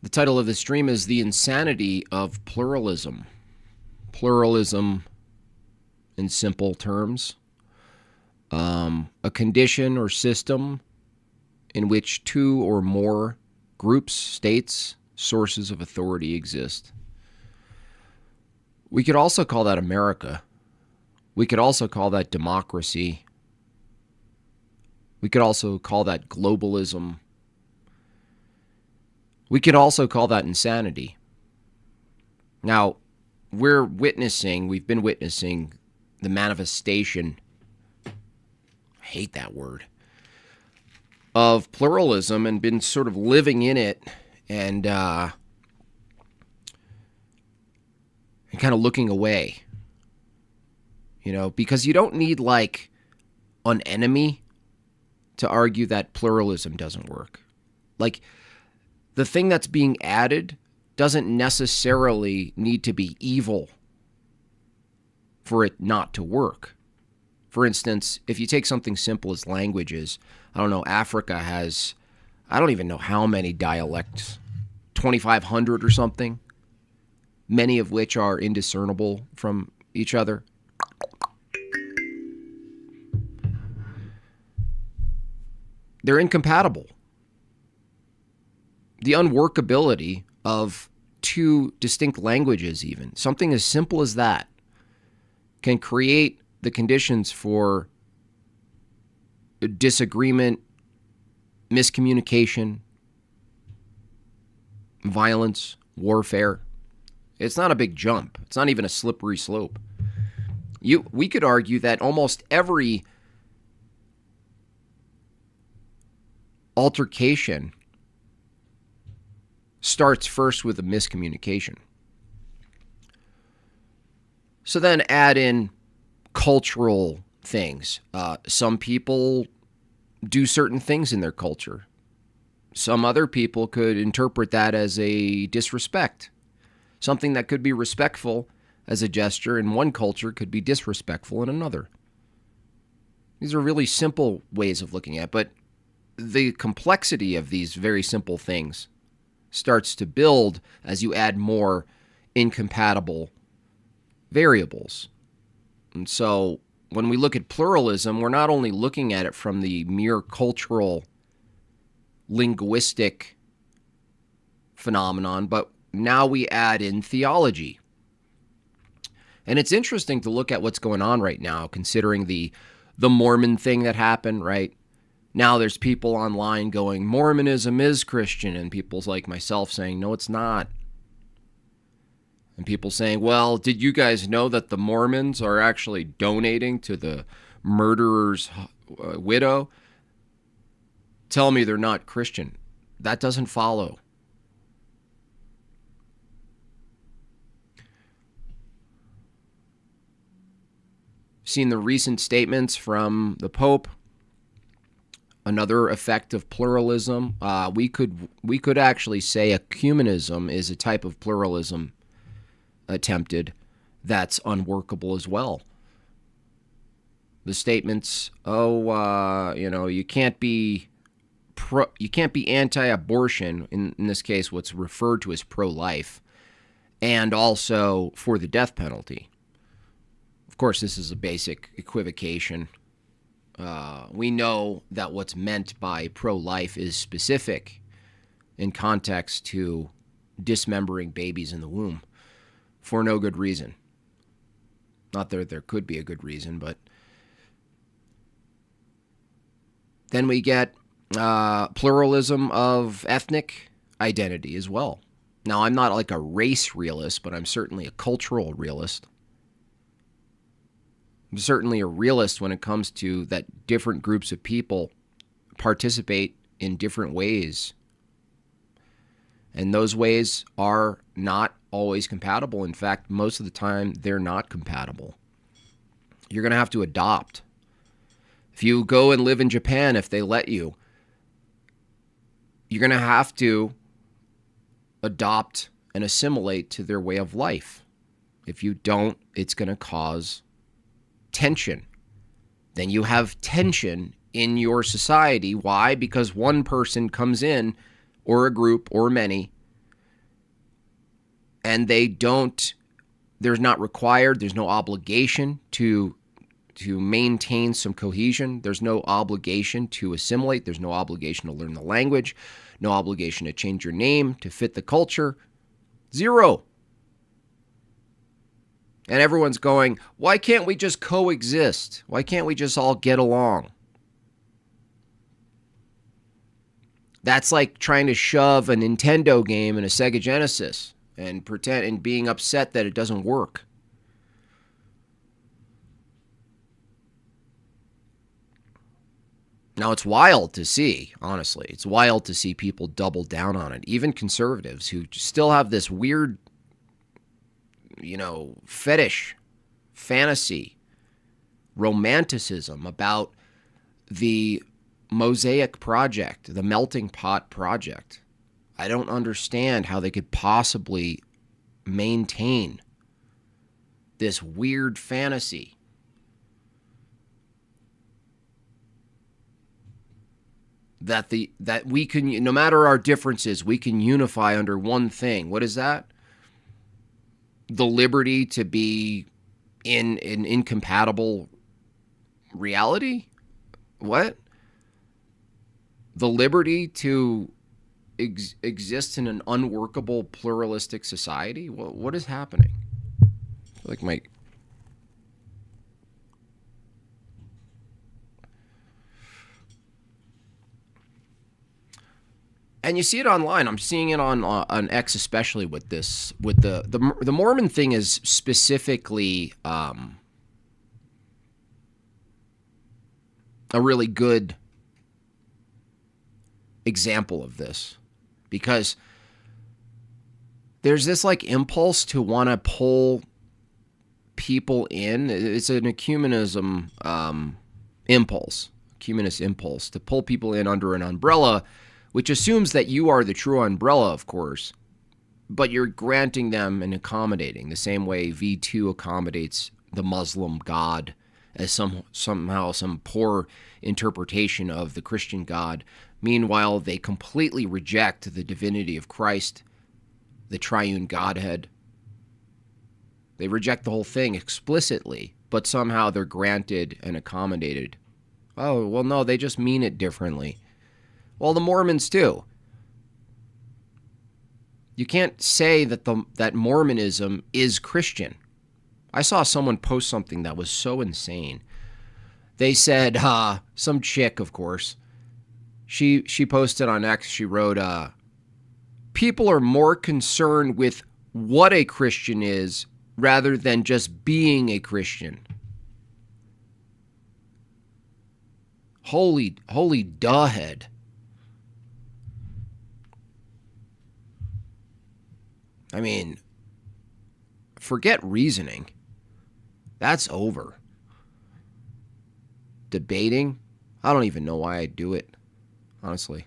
The title of the stream is The Insanity of Pluralism. Pluralism, in simple terms, a condition or system in which two or more groups, states, sources of authority exist. We could also call that America. We could also call that democracy. We could also call that globalism. We could also call that insanity. Now, we've been witnessing the manifestation, I hate that word, of pluralism and been sort of living in it and kind of looking away. Because you don't need like an enemy to argue that pluralism doesn't work. Like, the thing that's being added doesn't necessarily need to be evil for it not to work. For instance, if you take something simple as languages, I don't know, Africa has, I don't even know how many dialects, 2,500 or something, many of which are indiscernible from each other. They're incompatible. The unworkability of two distinct languages, even something as simple as that, can create the conditions for disagreement, miscommunication, violence, warfare. It's not a big jump. It's not even a slippery slope. We could argue that almost every altercation starts first with a miscommunication. So then add in cultural things. Some people do certain things in their culture. Some other people could interpret that as a disrespect. Something that could be respectful as a gesture in one culture could be disrespectful in another. These are really simple ways of looking at it, but the complexity of these very simple things starts to build as you add more incompatible variables. And so when we look at pluralism, we're not only looking at it from the mere cultural, linguistic phenomenon, but now we add in theology. And it's interesting to look at what's going on right now, considering the Mormon thing that happened, right? Now there's people online going, Mormonism is Christian, and people like myself saying, no, it's not. And people saying, well, did you guys know that the Mormons are actually donating to the murderer's widow? Tell me they're not Christian. That doesn't follow. Seen the recent statements from the Pope. Another effect of pluralism. We could actually say Ecumenism is a type of pluralism attempted that's unworkable as well. The statements, you can't be anti-abortion, in this case what's referred to as pro-life, and also for the death penalty. Of course, this is a basic equivocation. We know that what's meant by pro-life is specific in context to dismembering babies in the womb for no good reason. Not that there could be a good reason, but then we get pluralism of ethnic identity as well. Now, I'm not like a race realist, but I'm certainly a cultural realist. I'm certainly a realist when it comes to that different groups of people participate in different ways. And those ways are not always compatible. In fact, most of the time, they're not compatible. You're going to have to adopt. If you go and live in Japan, if they let you, you're going to have to adopt and assimilate to their way of life. If you don't, it's going to cause tension. Then you have tension in your society. Why? Because one person comes in, or a group, or many, and there's not required, there's no obligation to maintain some cohesion. There's no obligation to assimilate. There's no obligation to learn the language. No obligation to change your name to fit the culture. Zero. And everyone's going, why can't we just coexist? Why can't we just all get along? That's like trying to shove a Nintendo game in a Sega Genesis and pretend and being upset that it doesn't work. Now, it's wild to see, honestly. It's wild to see people double down on it. Even conservatives who still have this weird, fetish, fantasy, romanticism about the Mosaic project, the melting pot project. I don't understand how they could possibly maintain this weird fantasy. That we can, no matter our differences, we can unify under one thing. What is that? The liberty to be in an incompatible reality? What? The liberty to exist in an unworkable pluralistic society? What is happening? Like my... And you see it online. I'm seeing it on X, especially with this. With the Mormon thing is specifically a really good example of this, because there's this like impulse to want to pull people in. It's an ecumenism ecumenist impulse to pull people in under an umbrella, which assumes that you are the true umbrella, of course, but you're granting them and accommodating the same way V2 accommodates the Muslim God as somehow some poor interpretation of the Christian God. Meanwhile, they completely reject the divinity of Christ, the triune Godhead. They reject the whole thing explicitly, but somehow they're granted and accommodated. Oh, well, no, they just mean it differently. Well, the Mormons too. You can't say that Mormonism is Christian. I saw someone post something that was so insane. They said, some chick, of course, she posted on X, she wrote, people are more concerned with what a Christian is rather than just being a Christian. Holy duhhead. I mean, forget reasoning. That's over. Debating, I don't even know why I do it, honestly.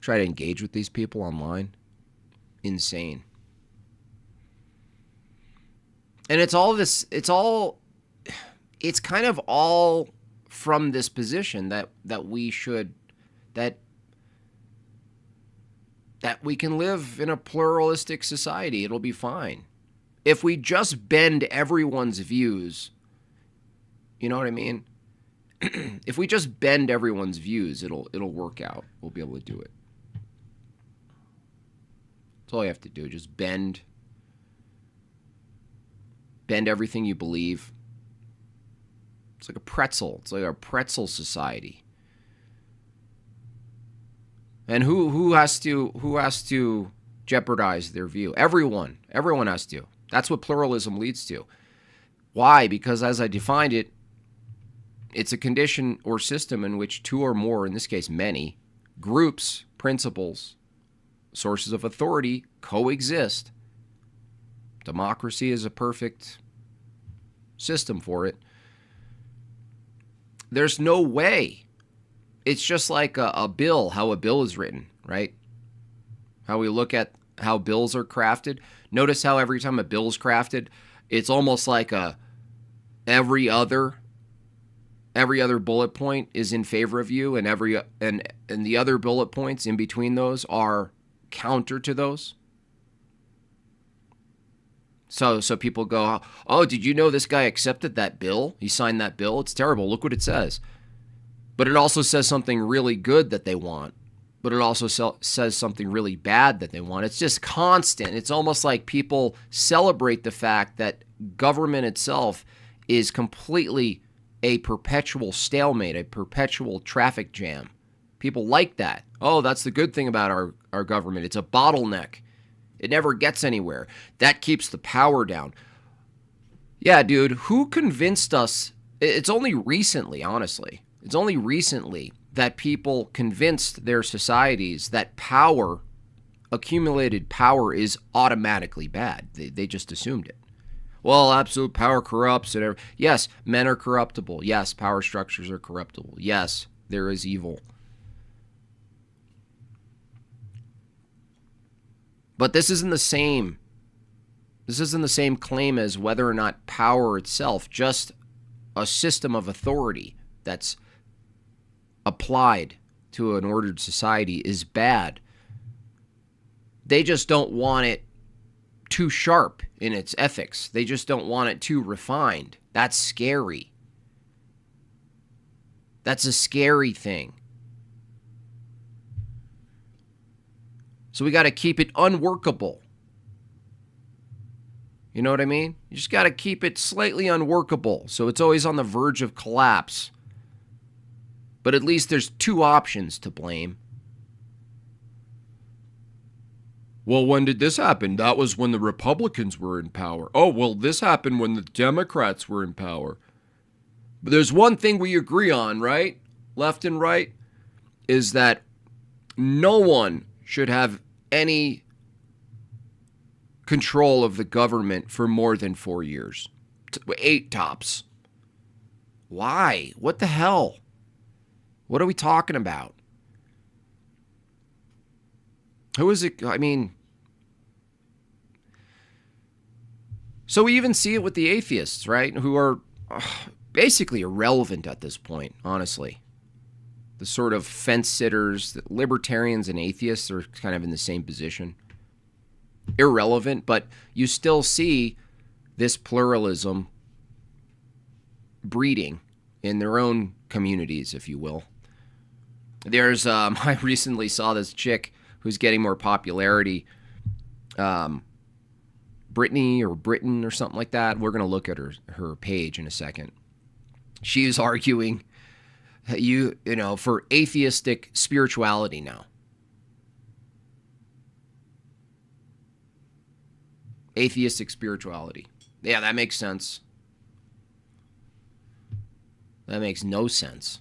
Try to engage with these people online. Insane. And it's kind of all from this position that we can live in a pluralistic society. It'll be fine. If we just bend everyone's views, you know what I mean? If we just bend everyone's views, it'll work out. We'll be able to do it. That's all you have to do. Just bend everything you believe. It's like a pretzel. It's like a pretzel society. And who has to jeopardize their view? Everyone has to. That's what pluralism leads to. Why? Because as I defined it, it's a condition or system in which two or more, in this case many, groups, principles, sources of authority coexist. Democracy is a perfect system for it. There's no way. It's just like a bill, how a bill is written, right? How we look at how bills are crafted. Notice how every time a bill is crafted, it's almost like every other bullet point is in favor of you, and the other bullet points in between those are counter to those. So people go, oh, did you know this guy accepted that bill? He signed that bill. It's terrible. Look what it says. But it also says something really good that they want. But it also says something really bad that they want. It's just constant. It's almost like people celebrate the fact that government itself is completely a perpetual stalemate, a perpetual traffic jam. People like that. Oh, that's the good thing about our government. It's a bottleneck. It never gets anywhere. That keeps the power down. Yeah, dude, who convinced us? It's only recently, honestly. It's only recently that people convinced their societies that power, accumulated power, is automatically bad. They just assumed it. Well, absolute power corrupts. Yes, men are corruptible. Yes, power structures are corruptible. Yes, there is evil. But this isn't the same. This isn't the same claim as whether or not power itself, just a system of authority that's applied to an ordered society, is bad. They just don't want it too sharp in its ethics. They just don't want it too refined. That's scary. That's a scary thing. So we got to keep it unworkable. You know what I mean? You just got to keep it slightly unworkable, so it's always on the verge of collapse. But at least there's two options to blame. Well, when did this happen? That was when the Republicans were in power. Oh, well, this happened when the Democrats were in power. But there's one thing we agree on, right? Left and right, is that no one should have any control of the government for more than 4 years. 8 tops. Why? What the hell? What are we talking about? Who is it? I mean, so we even see it with the atheists, right? Who are basically irrelevant at this point, honestly. The sort of fence sitters, the libertarians and atheists are kind of in the same position. Irrelevant, but you still see this pluralism breeding in their own communities, if you will. There's, I recently saw this chick who's getting more popularity, Brittany or Britain or something like that. We're going to look at her page in a second. She's arguing, you know, for atheistic spirituality now. Atheistic spirituality. Yeah, that makes sense. That makes no sense.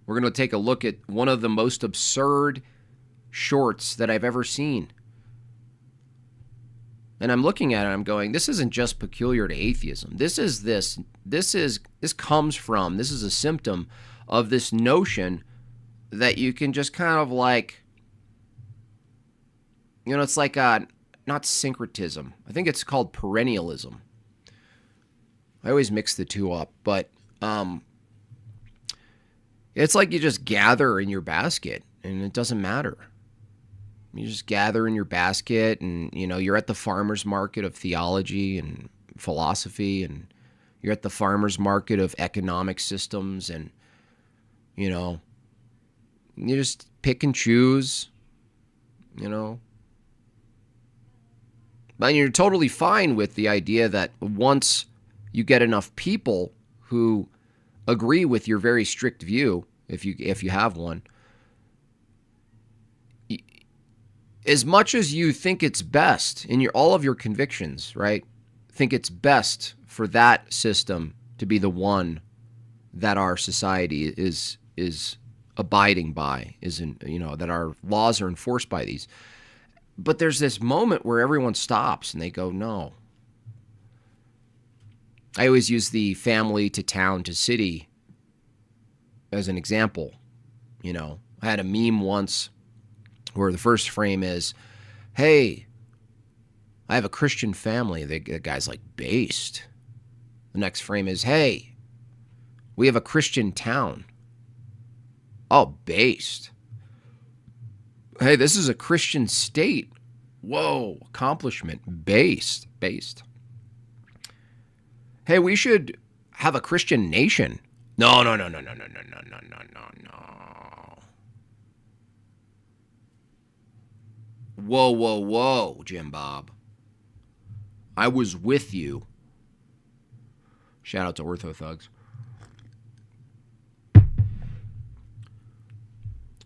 We're going to take a look at one of the most absurd shorts that I've ever seen. And I'm looking at it, I'm going, this isn't just peculiar to atheism. This is a symptom of this notion that you can just kind of like, you know, it's like not syncretism. I think it's called perennialism. I always mix the two up, but it's like you just gather in your basket and it doesn't matter. You just gather in your basket and, you know, you're at the farmer's market of theology and philosophy, and you're at the farmer's market of economic systems, and, you know, you just pick and choose, you know. But you're totally fine with the idea that once you get enough people who agree with your very strict view, if you have one, as much as you think it's best in all of your convictions, right? Think it's best for that system to be the one that our society is abiding by, that our laws are enforced by these. But there's this moment where everyone stops and they go, no. I always use the family to town to city as an example. You know, I had a meme once where the first frame is, hey, I have a Christian family. The guy's like, based. The next frame is, hey, we have a Christian town. Oh, based. Hey, this is a Christian state. Whoa, accomplishment. Based. based. Hey, we should have a Christian nation. No. Whoa, Jimbob. I was with you. Shout out to Ortho Thugs.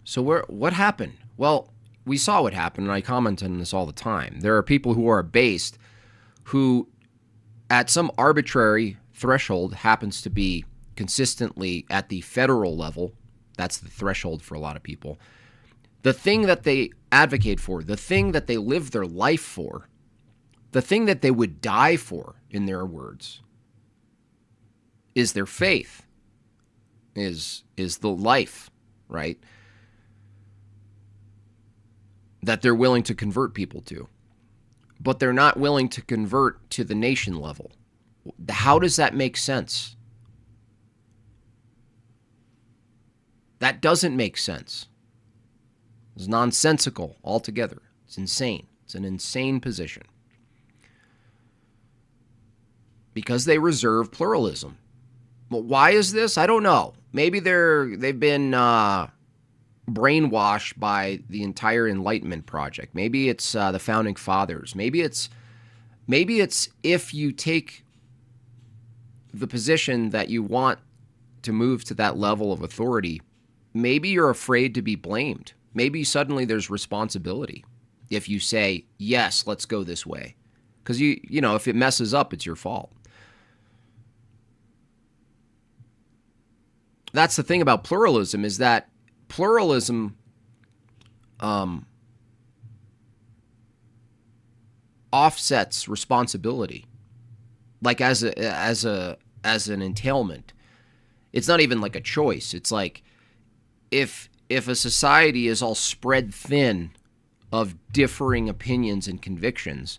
So what happened? Well, we saw what happened, and I comment on this all the time. There are people who are based who, at some arbitrary threshold, happens to be consistently at the federal level. That's the threshold for a lot of people. The thing that they advocate for, the thing that they live their life for, the thing that they would die for, in their words, is their faith, is the life, right? That they're willing to convert people to. But they're not willing to convert to the nation level. How does that make sense? That doesn't make sense. It's nonsensical altogether. It's insane. It's an insane position. Because they reserve pluralism. Well, why is this? I don't know. Maybe they've been brainwashed by the entire Enlightenment project. Maybe it's the Founding Fathers. Maybe it's if you take the position that you want to move to that level of authority, maybe you're afraid to be blamed. Maybe suddenly there's responsibility if you say, yes, let's go this way. Because you know, if it messes up, it's your fault. That's the thing about pluralism, is that pluralism offsets responsibility, like as an entailment. It's not even like a choice. It's like if a society is all spread thin of differing opinions and convictions,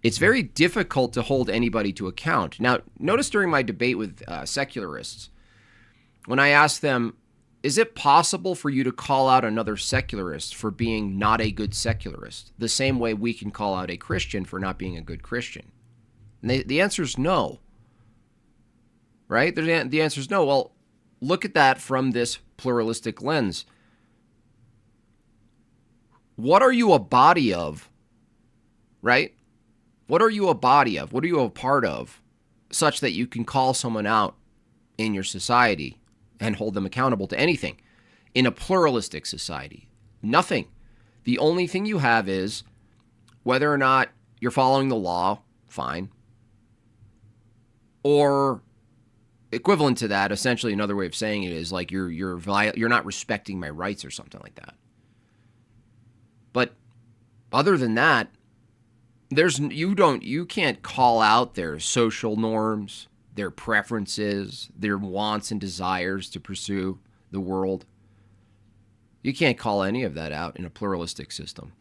it's very difficult to hold anybody to account. Now, notice during my debate with secularists, when I asked them, is it possible for you to call out another secularist for being not a good secularist, the same way we can call out a Christian for not being a good Christian? And the answer is no. Right? The answer is no. Well, look at that from this pluralistic lens. What are you a body of? Right? What are you a body of? What are you a part of, such that you can call someone out in your society and hold them accountable to anything? In a pluralistic society, nothing. The only thing you have is whether or not you're following the law, fine. Or equivalent to that, essentially another way of saying it is like you're not respecting my rights or something like that. But other than that, you can't call out their social norms, their preferences, their wants and desires to pursue the world. You can't call any of that out in a pluralistic system,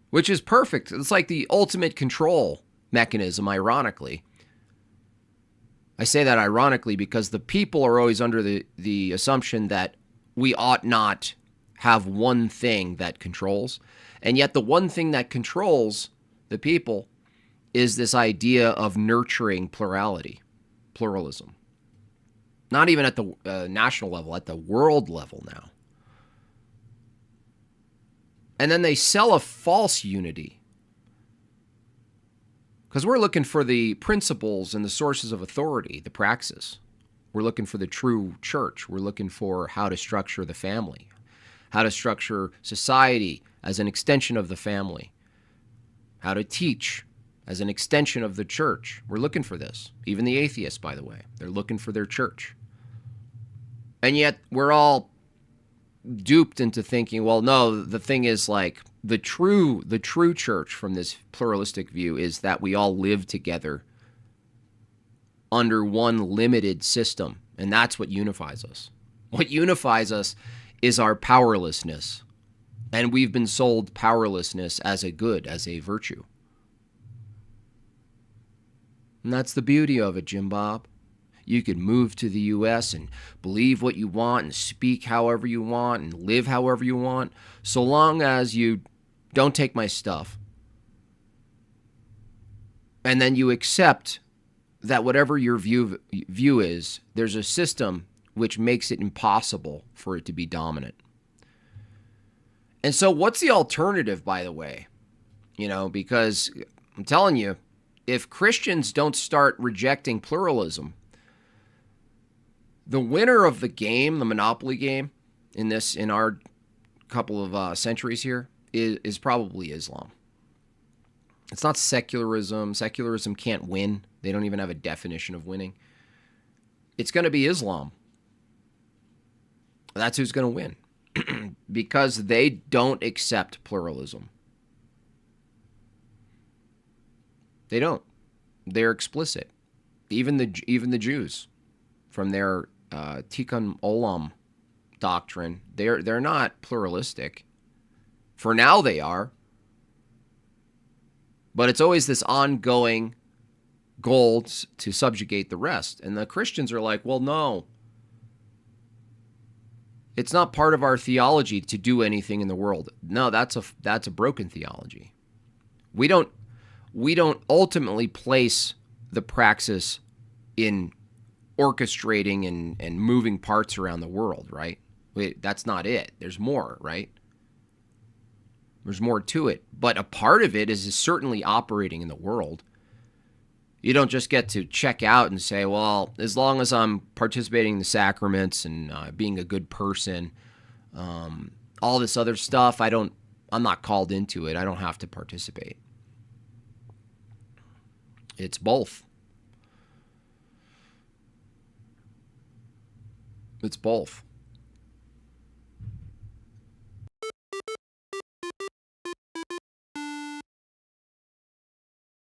which is perfect. It's like the ultimate control mechanism, ironically. I say that ironically because the people are always under the assumption that we ought not have one thing that controls. And yet the one thing that controls the people is this idea of nurturing pluralism. Not even at the national level, at the world level now. And then they sell a false unity. Because we're looking for the principles and the sources of authority, the praxis. We're looking for the true church. We're looking for how to structure the family, how to structure society as an extension of the family, how to teach as an extension of the church. We're looking for this. Even the atheists, by the way, they're looking for their church. And yet we're all duped into thinking, well, no, the thing is like the true church from this pluralistic view is that we all live together under one limited system, and that's what unifies us. What unifies us is our powerlessness, and we've been sold powerlessness as a good, as a virtue. And that's the beauty of it, Jimbob. You could move to the U.S. and believe what you want and speak however you want and live however you want, so long as you don't take my stuff. And then you accept that whatever your view is, there's a system which makes it impossible for it to be dominant. And so what's the alternative, by the way? Because I'm telling you, if Christians don't start rejecting pluralism, the winner of the game, the monopoly game, in our couple of centuries here, is probably Islam. It's not secularism. Secularism can't win. They don't even have a definition of winning. It's going to be Islam. That's who's going to win because they don't accept pluralism. They don't. They're explicit. Even the Jews, from their Tikkun Olam doctrine, they're not pluralistic. For now, they are. But it's always this ongoing goal to subjugate the rest. And the Christians are like, well, no. It's not part of our theology to do anything in the world. No, that's a broken theology. We don't ultimately place the praxis in orchestrating and moving parts around the world, right? That's not it. There's more, right? There's more to it. But a part of it is certainly operating in the world. You don't just get to check out and say, well, as long as I'm participating in the sacraments and being a good person, all this other stuff, I'm not called into it. I don't have to participate. It's both. It's both.